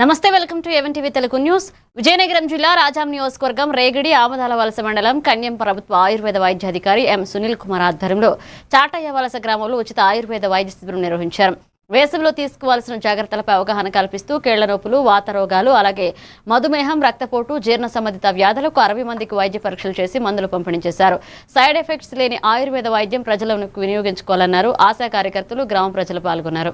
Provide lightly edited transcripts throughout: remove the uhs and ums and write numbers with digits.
నమస్తే, welcome to even TV Telugu news. Vizianagaram జిల్లా రాజాం నియోజకవర్గం రేగిడి ఆమదాల వలస మండలం కన్యం ప్రభుత్వ ఆయుర్వేద వైద్యాధికారి ఎం సునీల్ కుమార్ ఆధ్వర్యంలో చాటయ్య వలస గ్రామంలో ఉచిత ఆయుర్వేద వైద్య శిబిరం నిర్వహించారు. వేసవిలో తీసుకోవాల్సిన జాగ్రత్తలపై అవగాహన కల్పిస్తూ కేళ్ల నొప్పులు, వాత రోగాలు, అలాగే మధుమేహం, రక్తపోటు, జీర్ణ సంబంధిత వ్యాధులకు 60 మందికి వైద్య పరీక్షలు చేసి మందులు పంపిణీ చేశారు. సైడ్ ఎఫెక్ట్స్ లేని ఆయుర్వేద వైద్యం ప్రజలకు వినియోగించుకోవాలన్నారు. ఆశా కార్యకర్తలు, గ్రామ ప్రజలు పాల్గొన్నారు.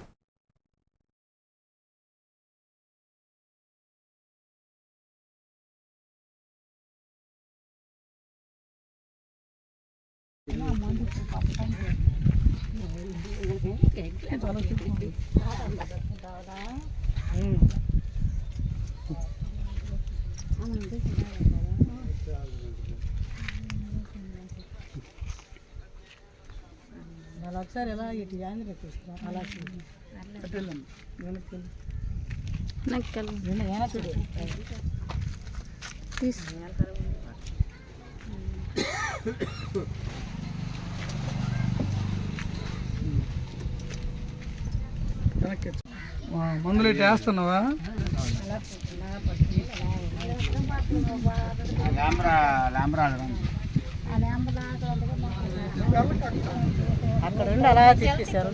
ఒకసారి ఎలా ఇటు అలా మందులు ఇటు వేస్తున్నావా? అక్కడ ఉండి అలా తెప్పిస్తారు.